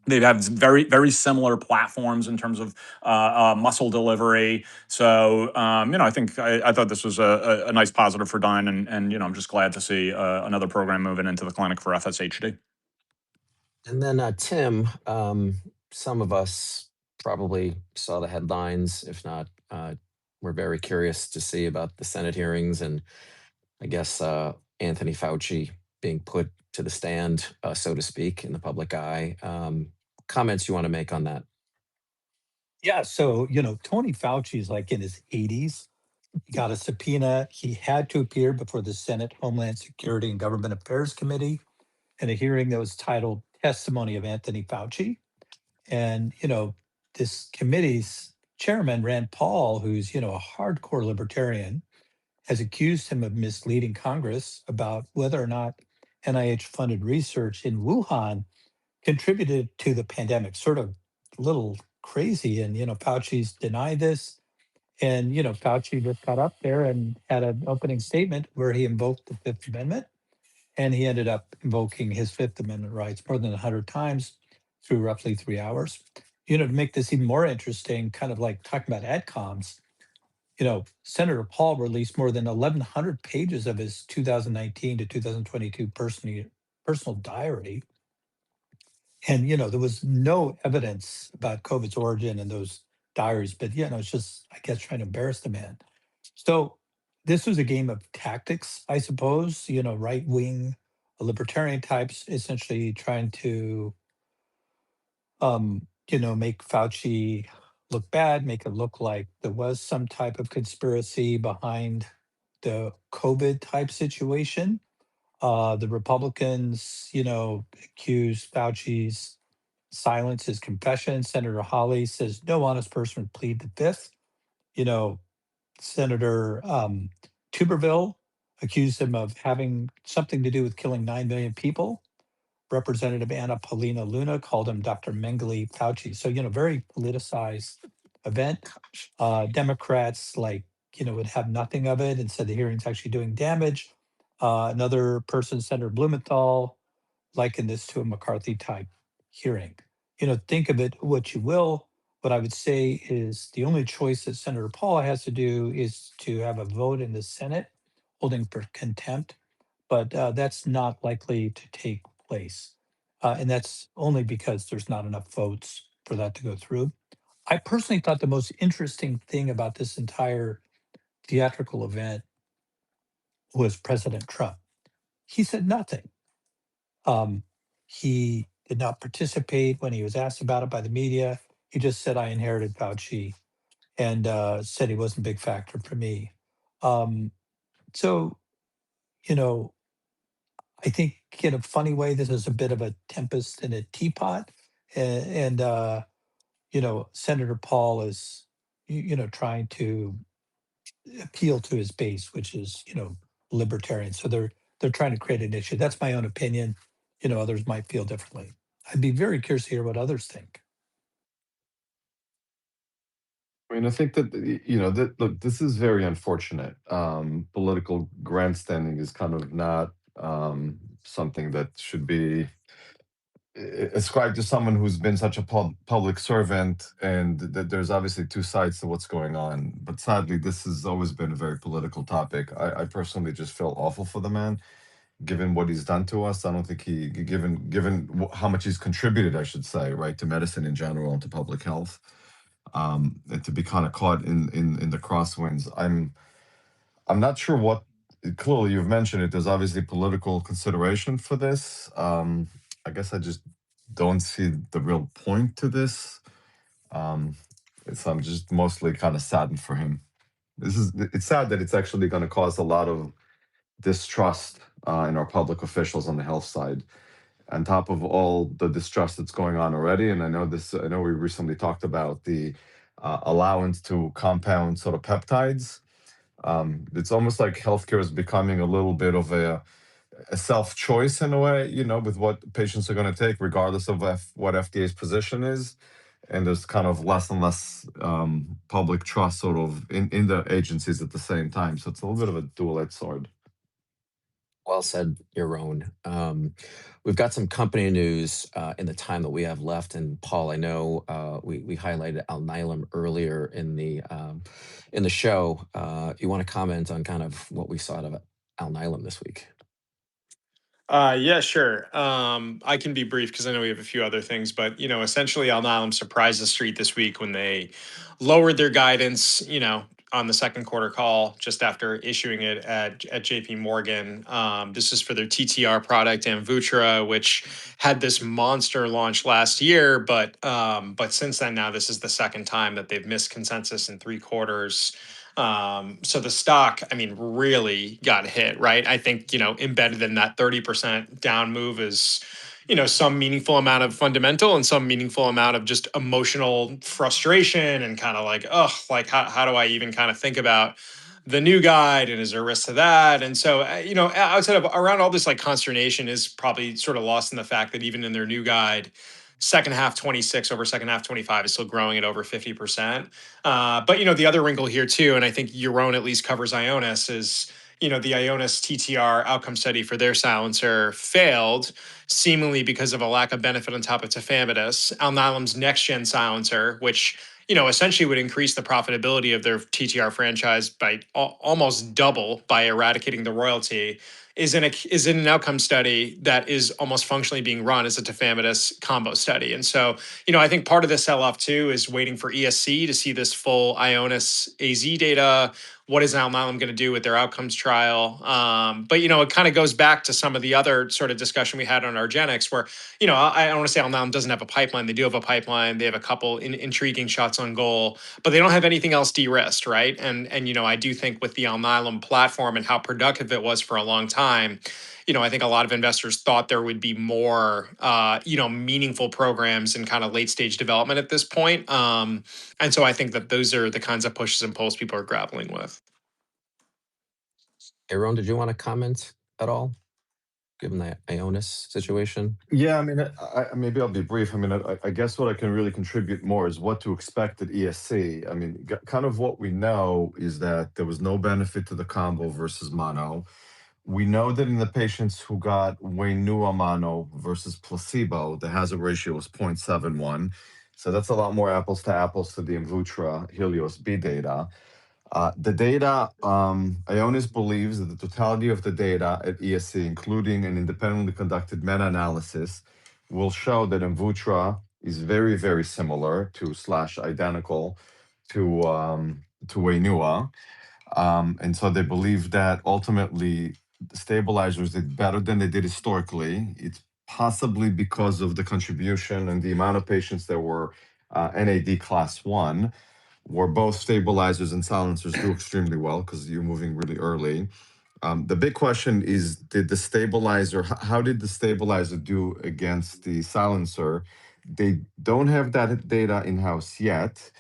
E: They have very, very similar platforms in terms of muscle delivery. So, I think I thought this was a nice positive for Dyne, and I'm just glad to see another program moving into the clinic for FSHD.
A: And then Tim, some of us probably saw the headlines. If not, we're very curious to see about the Senate hearings, and I guess Anthony Fauci being put to the stand, so to speak, in the public eye. Comments you want to make on that?
B: Yeah, so Tony Fauci is like in his 80s. He got a subpoena. He had to appear before the Senate Homeland Security and Government Affairs Committee in a hearing that was titled Testimony of Anthony Fauci. And, this committee's chairman, Rand Paul, who's, a hardcore libertarian, has accused him of misleading Congress about whether or not NIH funded research in Wuhan contributed to the pandemic. Sort of a little crazy. And, Fauci's denied this. And, Fauci just got up there and had an opening statement where he invoked the Fifth Amendment. And he ended up invoking his Fifth Amendment rights more than 100 times through roughly 3 hours. To make this even more interesting, kind of like talking about adcoms, Senator Paul released more than 1,100 pages of his 2019 to 2022 personal diary. And, there was no evidence about COVID's origin in those diaries, but, it's just, I guess, trying to embarrass the man. So this was a game of tactics, I suppose, right wing libertarian types essentially trying to, make Fauci look bad, make it look like there was some type of conspiracy behind the COVID type situation. The Republicans, accused Fauci's silence, his confession. Senator Hawley says no honest person would plead the fifth. You know, Senator Tuberville accused him of having something to do with killing 9 million people. Representative Anna Paulina Luna called him Dr. Mengele Fauci. So, very politicized event. Democrats, would have nothing of it and said the hearing's actually doing damage. Another person, Senator Blumenthal, likened this to a McCarthy type hearing. Think of it what you will. What I would say is the only choice that Senator Paul has to do is to have a vote in the Senate holding for contempt, but that's not likely to take place. And that's only because there's not enough votes for that to go through. I personally thought the most interesting thing about this entire theatrical event was President Trump. He said nothing. Um, he did not participate when he was asked about it by the media. He just said, I inherited Fauci, and said he wasn't a big factor for me. Um, so, you know, I think in a funny way, this is a bit of a tempest in a teapot. And Senator Paul is, trying to appeal to his base, which is, libertarian. So they're trying to create an issue. That's my own opinion. Others might feel differently. I'd be very curious to hear what others think.
C: I mean, I think that that look, this is very unfortunate. Political grandstanding is kind of not something that should be ascribed to someone who's been such a public servant, and that there's obviously two sides to what's going on. But sadly, this has always been a very political topic. I personally just feel awful for the man, given what he's done to us. I don't think given how much he's contributed, I should say, right, to medicine in general and to public health, and to be kind of caught in the crosswinds. I'm not sure what. Clearly, you've mentioned it. There's obviously political consideration for this. I guess I just don't see the real point to this. Um, I'm just mostly kind of saddened for him. It's sad that it's actually going to cause a lot of distrust in our public officials on the health side, on top of all the distrust that's going on already. And I know we recently talked about the allowance to compound sort of peptides. It's almost like healthcare is becoming a little bit of a self-choice in a way, with what patients are going to take, regardless of what FDA's position is. And there's kind of less and less public trust sort of in the agencies at the same time. So it's a little bit of a dual-edged sword.
A: Well said, Yaron. We've got some company news in the time that we have left. And Paul, I know we highlighted Alnylam earlier in the show. You want to comment on kind of what we saw out of Alnylam this week?
D: Yeah, sure. I can be brief because I know we have a few other things, but essentially, Alnylam surprised the street this week when they lowered their guidance. On the second quarter call, just after issuing it at JP Morgan. This is for their TTR product Amvuttra, which had this monster launch last year, but since then, now this is the second time that they've missed consensus in 3 quarters. So the stock, I mean, really got hit, right? I think, embedded in that 30% down move is, some meaningful amount of fundamental and some meaningful amount of just emotional frustration and kind of like, oh, like how do I even kind of think about the new guide, and is there risk to that? And so, outside of around all this, like, consternation is probably sort of lost in the fact that even in their new guide, second half 26 over second half 25 is still growing at over 50%. But the other wrinkle here too, and I think Yaron at least covers Ionis, is the Ionis TTR outcome study for their silencer failed, seemingly because of a lack of benefit on top of tafamidis. Alnylam's next gen silencer, which essentially would increase the profitability of their TTR franchise by almost double by eradicating the royalty, is in an outcome study that is almost functionally being run as a tafamidis combo study. And so, I think part of the sell-off too is waiting for ESC to see this full Ionis AZ data. What is Alnylam going to do with their outcomes trial? But it kind of goes back to some of the other sort of discussion we had on Argenx, where I don't want to say Alnylam doesn't have a pipeline. They do have a pipeline. They have a couple intriguing shots on goal, but they don't have anything else de-risked, right? And I do think with the Alnylam platform and how productive it was for a long time, I think a lot of investors thought there would be more, meaningful programs in kind of late stage development at this point. And so I think that those are the kinds of pushes and pulls people are grappling with.
A: Yaron, did you want to comment at all, given the Ionis situation?
C: Yeah, I mean, maybe I'll be brief. I mean, I guess what I can really contribute more is what to expect at ESC. I mean, kind of what we know is that there was no benefit to the combo versus mono. We know that in the patients who got Wainua mono versus placebo, the hazard ratio was 0.71. So that's a lot more apples to apples to the Amvuttra Helios B data. The data, Ionis believes that the totality of the data at ESC, including an independently conducted meta-analysis, will show that Amvuttra is very, very similar to / identical to Wainua. And so they believe that ultimately the stabilizers did better than they did historically. It's possibly because of the contribution and the amount of patients that were NAD class 1, where both stabilizers and silencers do extremely well because you're moving really early. The big question is, how did the stabilizer do against the silencer? They don't have that data in-house yet.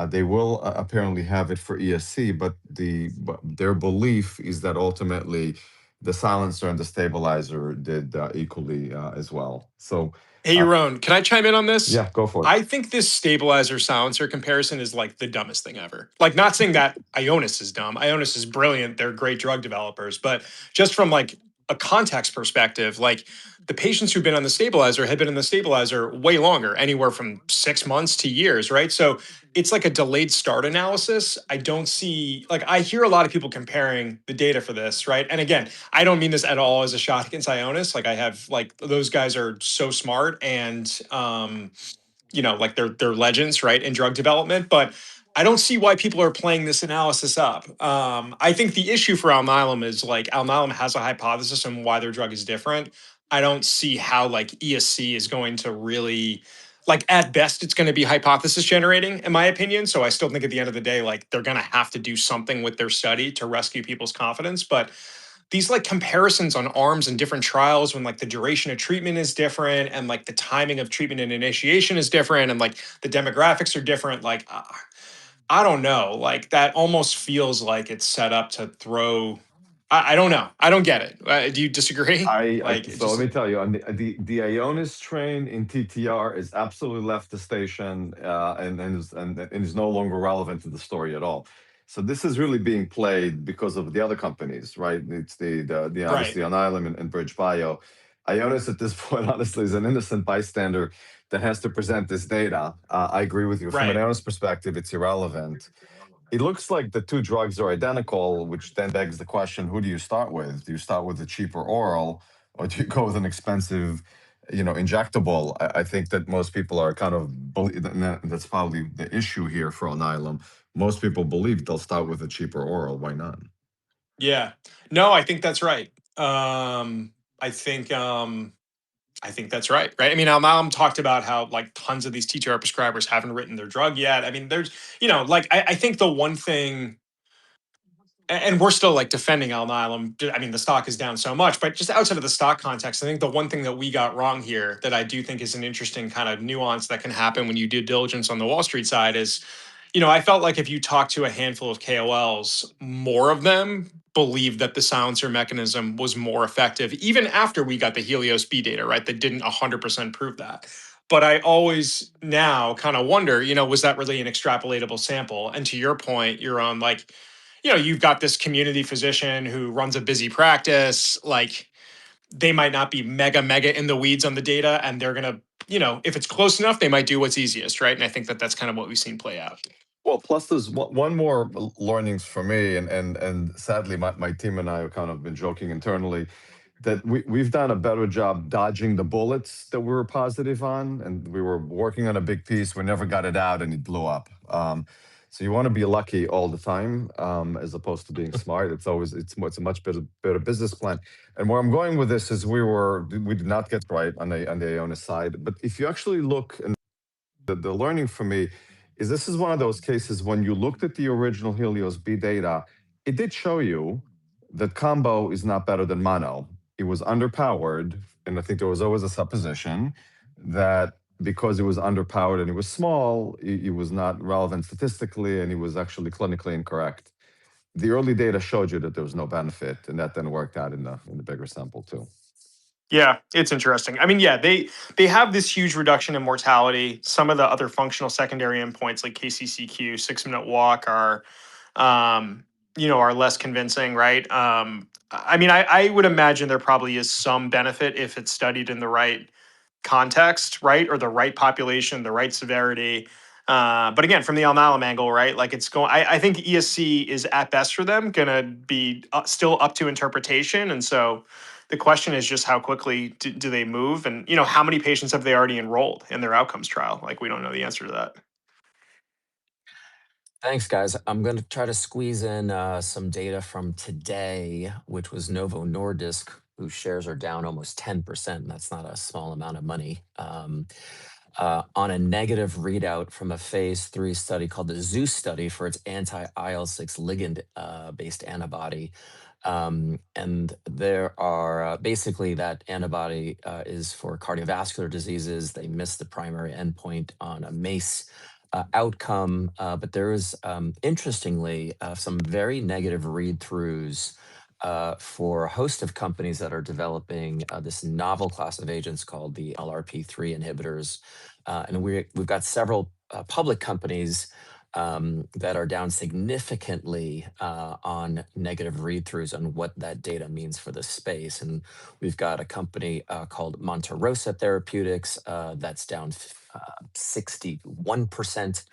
C: They will apparently have it for ESC, but their belief is that ultimately the silencer and the stabilizer did equally as well. So,
D: Hey, Yaron, can I chime in on this?
C: yeah, go for it.
D: I think this stabilizer silencer comparison is like the dumbest thing ever. Like, not saying that Ionis is dumb. Ionis is brilliant. They're great drug developers. But just from like a context perspective, like the patients who've been on the stabilizer had been in the stabilizer way longer, anywhere from 6 months to years, right? So it's like a delayed start analysis. I don't see, like, I hear a lot of people comparing the data for this, right? And again, I don't mean this at all as a shot against Ionis. Like, I have, like, those guys are so smart and, like they're legends, right, in drug development. But I don't see why people are playing this analysis up. I think the issue for Alnylam is like Alnylam has a hypothesis on why their drug is different. I don't see how like ESC is going to really, like, at best it's going to be hypothesis generating, in my opinion. So I still think at the end of the day, like, they're going to have to do something with their study to rescue people's confidence. But these like comparisons on arms and different trials when like the duration of treatment is different and like the timing of treatment and initiation is different and like the demographics are different, like I don't know, like that almost feels like it's set up to throw. I don't know, I don't get it. Do you disagree?
C: So let me tell you, on the Ionis train in TTR is absolutely left the station and is no longer relevant to the story at all. So this is really being played because of the other companies, right? It's the obviously Alnylam and Bridge Bio. Ionis at this point, honestly, is an innocent bystander that has to present this data. I agree with you. From an Ionis perspective, it's irrelevant. It looks like the two drugs are identical, which then begs the question, who do you start with? Do you start with a cheaper oral, or do you go with an expensive, injectable? I think that most people are kind of, that's probably the issue here for Alnylam. Most people believe they'll start with a cheaper oral. Why not?
D: Yeah. No, I think that's right. I think that's right. Right. I mean, Alnylam talked about how like tons of these TTR prescribers haven't written their drug yet. I mean, there's, like, I think the one thing, and we're still like defending Alnylam. I mean, the stock is down so much, but just outside of the stock context, I think the one thing that we got wrong here that I do think is an interesting kind of nuance that can happen when you do diligence on the Wall Street side is, I felt like if you talk to a handful of KOLs, more of them believed that the silencer mechanism was more effective, even after we got the Helios B data, right? That didn't 100% prove that. But I always now kind of wonder, was that really an extrapolatable sample? And to your point, you're on like, you've got this community physician who runs a busy practice, like they might not be mega in the weeds on the data, and they're going to, if it's close enough, they might do what's easiest, right? And I think that that's kind of what we've seen play out.
C: Well, plus there's one more learnings for me, and sadly, my team and I have kind of been joking internally that we've done a better job dodging the bullets that we were positive on, and we were working on a big piece. We never got it out, and it blew up. So you want to be lucky all the time, as opposed to being smart. It's a much better business plan. And where I'm going with this is we did not get right on the Ionis side, but if you actually look, and the learning for me is this is one of those cases when you looked at the original Helios B data, it did show you that combo is not better than mono. It was underpowered, and I think there was always a supposition that because it was underpowered and it was small, it was not relevant statistically, and it was actually clinically incorrect. The early data showed you that there was no benefit, and that then worked out in the bigger sample too.
D: Yeah, it's interesting. I mean, yeah, they have this huge reduction in mortality. Some of the other functional secondary endpoints like KCCQ, 6-minute walk are, are less convincing, right? I mean, I would imagine there probably is some benefit if it's studied in the right context, right, or the right population, the right severity. But again, from the Alnylam angle, right, like it's going. I think ESC is at best for them going to be still up to interpretation, and so the question is just how quickly do they move, and how many patients have they already enrolled in their outcomes trial? Like we don't know the answer to that.
A: Thanks, guys. I'm going to try to squeeze in some data from today, which was Novo Nordisk, whose shares are down almost 10%. And that's not a small amount of money. On a negative readout from a phase 3 study called the ZEUS study for its anti-IL-6 ligand based antibody. And there are basically that antibody is for cardiovascular diseases. They missed the primary endpoint on a MACE outcome, but there is, interestingly, some very negative read-throughs for a host of companies that are developing this novel class of agents called the LRP3 inhibitors. And we've got several public companies that are down significantly on negative read-throughs on what that data means for the space. And we've got a company called Monte Rosa Therapeutics that's down 61%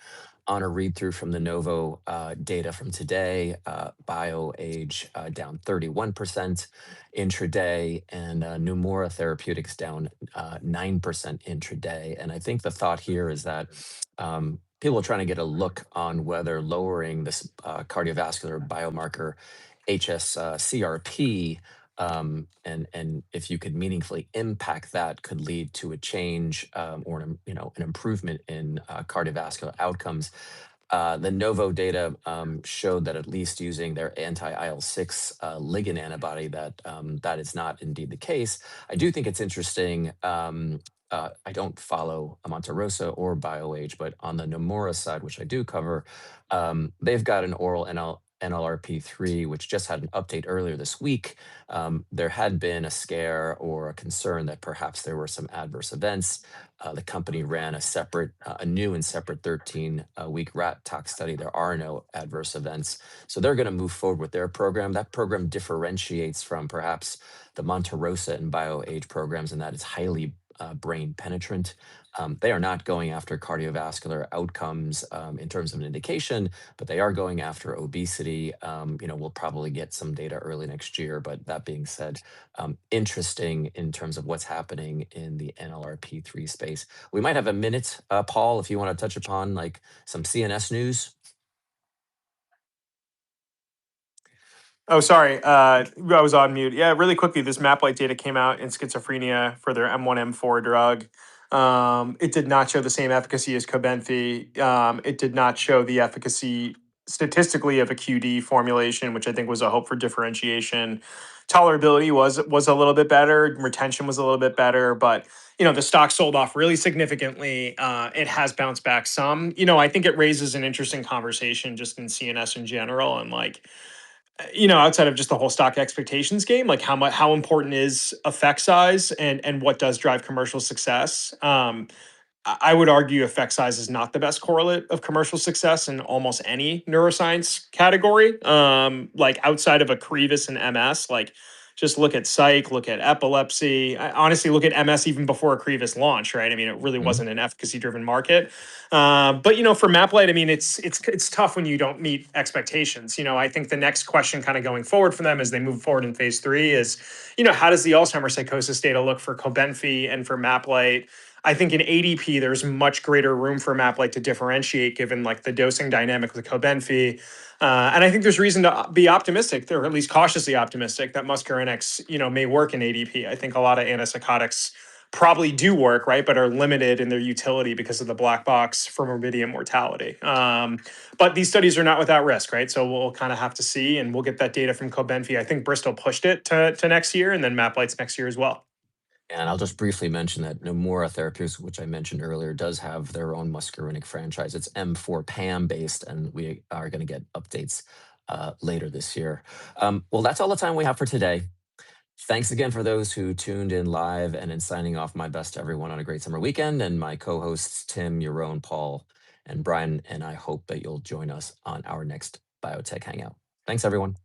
A: on a read-through from the Novo data from today. BioAge down 31% intraday, and Numora Therapeutics down 9% intraday. And I think the thought here is that people are trying to get a look on whether lowering this cardiovascular biomarker HSCRP and if you could meaningfully impact that could lead to a change or an improvement in cardiovascular outcomes. The Novo data showed that at least using their anti-IL-6 ligand antibody, that is not indeed the case. I do think it's interesting. I don't follow Monte Rosa or BioAge, but on the Nomura side, which I do cover, they've got an oral NLRP3, which just had an update earlier this week. There had been a scare or a concern that perhaps there were some adverse events. The company ran a new and separate 13-week rat tox study. There are no adverse events. So they're going to move forward with their program. That program differentiates from perhaps the Monte Rosa and BioAge programs in that it's highly brain penetrant. They are not going after cardiovascular outcomes in terms of an indication, but they are going after obesity. We'll probably get some data early next year. But that being said, interesting in terms of what's happening in the NLRP3 space. We might have a minute, Paul, if you want to touch upon like some CNS news.
D: Oh, sorry. I was on mute. Yeah, really quickly, this MapLight data came out in schizophrenia for their M1, M4 drug. It did not show the same efficacy as Cobenfy. It did not show the efficacy statistically of a QD formulation, which I think was a hope for differentiation. Tolerability was a little bit better. Retention was a little bit better, but the stock sold off really significantly. It has bounced back some. I think it raises an interesting conversation just in CNS in general, and like, outside of just the whole stock expectations game, like how important is effect size and what does drive commercial success? I would argue effect size is not the best correlate of commercial success in almost any neuroscience category. Like outside of Ocrevus and MS, like just look at psych, look at epilepsy. Honestly, look at MS even before Ocrevus launched, right? I mean, it really wasn't an efficacy-driven market. But for MapLight, I mean, it's tough when you don't meet expectations. I think the next question kind of going forward for them as they move forward in phase 3 is, how does the Alzheimer's psychosis data look for Cobenfy and for MapLight? I think in ADP, there's much greater room for MapLight to differentiate given like the dosing dynamic with Cobenfy. And I think there's reason to be optimistic, or at least cautiously optimistic, that muscarinics, may work in ADP. I think a lot of antipsychotics probably do work, right, but are limited in their utility because of the black box for morbidity and mortality. But these studies are not without risk, right? So we'll kind of have to see, and we'll get that data from Cobenfy. I think Bristol pushed it to next year, and then MapLight's next year as well.
A: And I'll just briefly mention that Nomura Therapeutics, which I mentioned earlier, does have their own muscarinic franchise. It's M4 PAM based, and we are going to get updates later this year. Well, that's all the time we have for today. Thanks again for those who tuned in live, and in signing off, my best to everyone on a great summer weekend, and my co-hosts, Tim, Yaron, Paul, and Brian, and I hope that you'll join us on our next Biotech Hangout. Thanks, everyone.